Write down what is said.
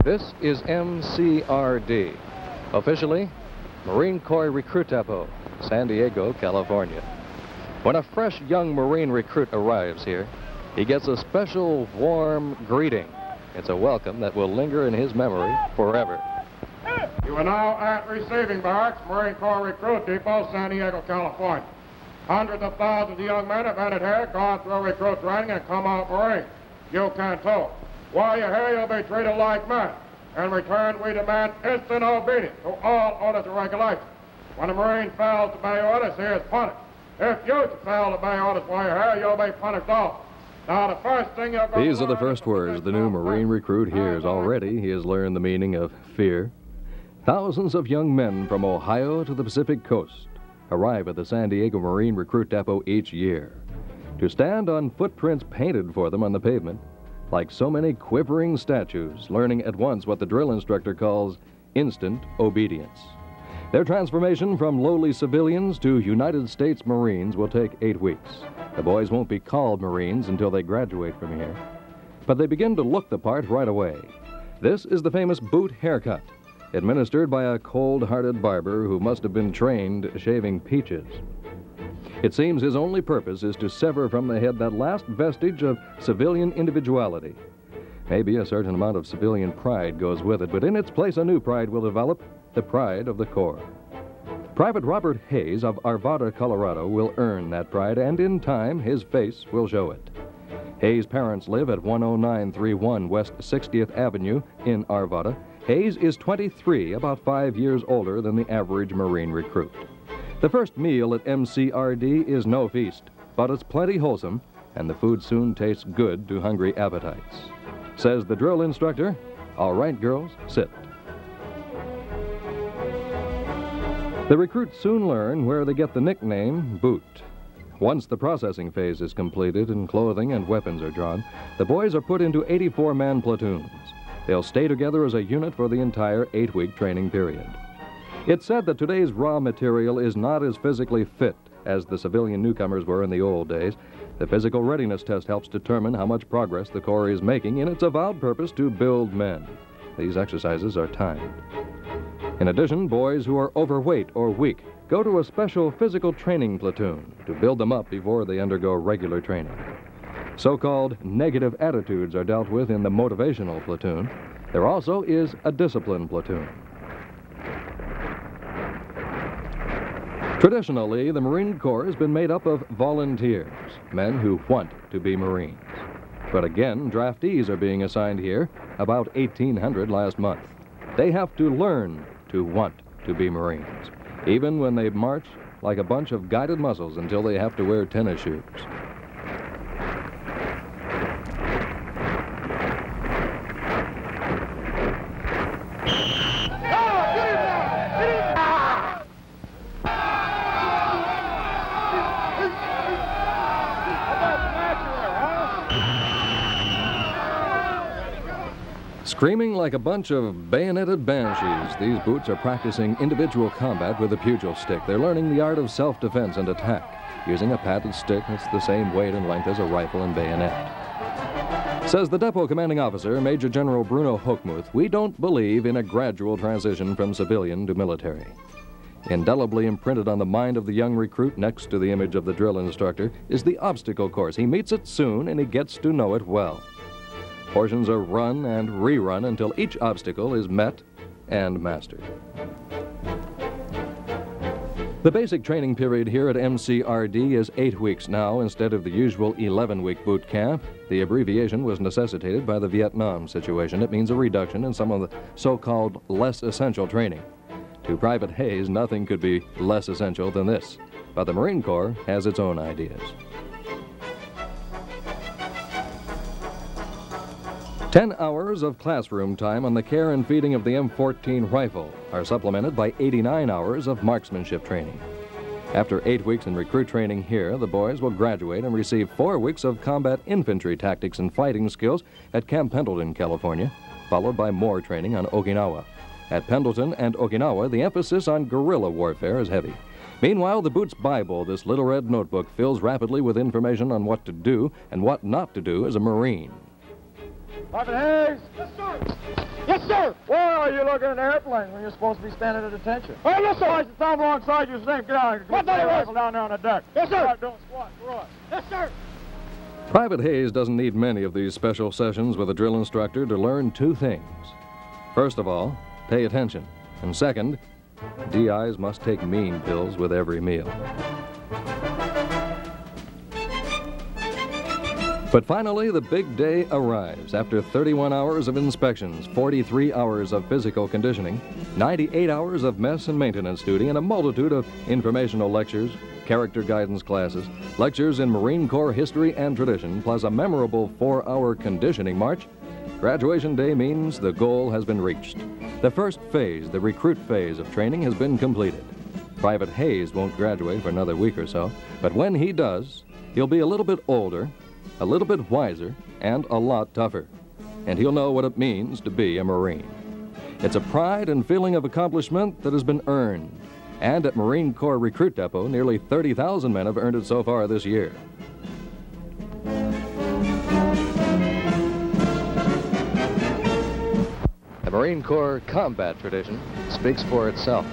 This is Mcrd, officially Marine Corps Recruit Depot, San Diego, California. When a fresh young Marine recruit arrives here, he gets a special warm greeting. It's a welcome that will linger in his memory forever. You are now at receiving barracks, Marine Corps Recruit Depot, San Diego, California. Hundreds of thousands of young men have entered here, gone through recruit training, and come out Marines. You can too. While you're here, you'll be treated like men. In return, we demand instant obedience to all orders and regulations. When a Marine fails to obey orders, he is punished. If you fail to obey orders while you're here, you'll be punished also. Now, the first thing you're going These are the first words the new Marine recruit hears. Already, he has learned the meaning of fear. Thousands of young men from Ohio to the Pacific coast arrive at the San Diego Marine Recruit Depot each year to stand on footprints painted for them on the pavement, like so many quivering statues, learning at once what the drill instructor calls instant obedience. Their transformation from lowly civilians to United States Marines will take 8 weeks. The boys won't be called Marines until they graduate from here, but they begin to look the part right away. This is the famous boot haircut, administered by a cold-hearted barber who must have been trained shaving peaches. It seems his only purpose is to sever from the head that last vestige of civilian individuality. Maybe a certain amount of civilian pride goes with it, but in its place a new pride will develop, the pride of the Corps. Private Robert Hayes of Arvada, Colorado will earn that pride, and in time his face will show it. Hayes' parents live at 10931 West 60th Avenue in Arvada. Hayes is 23, about 5 years older than the average Marine recruit. The first meal at Mcrd is no feast, but it's plenty wholesome, and the food soon tastes good to hungry appetites. Says the drill instructor, "All right, girls, sit." The recruits soon learn where they get the nickname Boot. Once the processing phase is completed and clothing and weapons are drawn, the boys are put into 84-man platoons. They'll stay together as a unit for the entire 8-week training period. It's said that today's raw material is not as physically fit as the civilian newcomers were in the old days. The physical readiness test helps determine how much progress the Corps is making in its avowed purpose to build men. These exercises are timed. In addition, boys who are overweight or weak go to a special physical training platoon to build them up before they undergo regular training. So-called negative attitudes are dealt with in the motivational platoon. There also is a discipline platoon. Traditionally, the Marine Corps has been made up of volunteers, men who want to be Marines. But again, draftees are being assigned here, about 1,800 last month. They have to learn to want to be Marines, even when they march like a bunch of guided mussels until they have to wear tennis shoes. Screaming like a bunch of bayoneted banshees, these boots are practicing individual combat with a pugil stick. They're learning the art of self-defense and attack, using a padded stick that's the same weight and length as a rifle and bayonet. Says the depot commanding officer, Major General Bruno Hochmuth, we don't believe in a gradual transition from civilian to military. Indelibly imprinted on the mind of the young recruit next to the image of the drill instructor is the obstacle course. He meets it soon and he gets to know it well. Portions are run and rerun until each obstacle is met and mastered. The basic training period here at Mcrd is 8 weeks now instead of the usual 11-week boot camp. The abbreviation was necessitated by the Vietnam situation. It means a reduction in some of the so-called less essential training. To Private Hayes, nothing could be less essential than this, but the Marine Corps has its own ideas. 10 hours of classroom time on the care and feeding of the M14 rifle are supplemented by 89 hours of marksmanship training. After 8 weeks in recruit training here, the boys will graduate and receive 4 weeks of combat infantry tactics and fighting skills at Camp Pendleton, California, followed by more training on Okinawa. At Pendleton and Okinawa, the emphasis on guerrilla warfare is heavy. Meanwhile, the Boots Bible, this little red notebook, fills rapidly with information on what to do and what not to do as a Marine. Private Hayes! Yes, sir. Yes, sir! Why are you looking at the airplane when you're supposed to be standing at attention? Hey, yes, sir! Watch the time alongside you, Snake. Get out. Get the rifle down there on the deck. Yes, sir! Start doing squats for us. Yes, sir. Private Hayes doesn't need many of these special sessions with a drill instructor to learn two things. First of all, pay attention. And second, DIs must take mean pills with every meal. But finally, the big day arrives. After 31 hours of inspections, 43 hours of physical conditioning, 98 hours of mess and maintenance duty, and a multitude of informational lectures, character guidance classes, lectures in Marine Corps history and tradition, plus a memorable 4-hour conditioning march, graduation day means the goal has been reached. The first phase, the recruit phase of training, has been completed. Private Hayes won't graduate for another week or so, but when he does, he'll be a little bit older, a little bit wiser, and a lot tougher. And he'll know what it means to be a Marine. It's a pride and feeling of accomplishment that has been earned. And at Marine Corps Recruit Depot, nearly 30,000 men have earned it so far this year. The Marine Corps combat tradition speaks for itself.